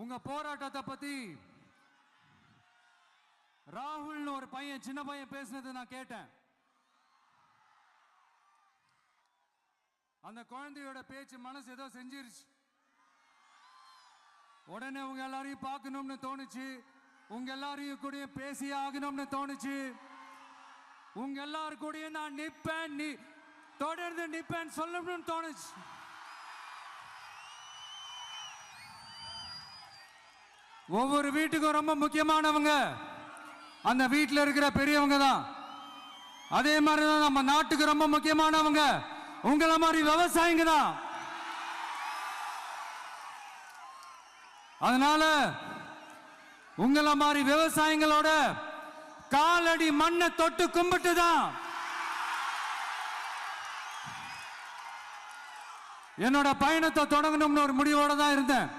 உங்க போராட்டத்தை பத்தி ராகுல்னு ஒரு பையன், சின்ன பையன் பேசினது நான் கேட்டேன். அந்த குழந்தையோட பேச்சு மனசு ஏதோ செஞ்சிருச்சு. உடனே உங்க எல்லாரையும் பார்க்கணும்னு தோணுச்சு, உங்க எல்லாரையும் கூட பேசி ஆகணும்னு தோணுச்சு. உங்க எல்லாரு கூட நான் நிப்பேன், தொடர்ந்து நிப்பேன் சொல்லணும்னு தோணுச்சு. ஒவ்வொரு வீட்டுக்கும் ரொம்ப முக்கியமானவங்க அந்த வீட்டில் இருக்கிற பெரியவங்க தான். அதே மாதிரி தான் நம்ம நாட்டுக்கு ரொம்ப முக்கியமானவங்க உங்களை மாதிரி விவசாயிங்க தான். அதனால உங்களை மாதிரி விவசாயிகளோட காலடி மண்ணை தொட்டு கும்பிட்டு தான் என்னோட பயணத்தை தொடங்கணும்னு ஒரு முடிவோட தான் இருந்தேன்.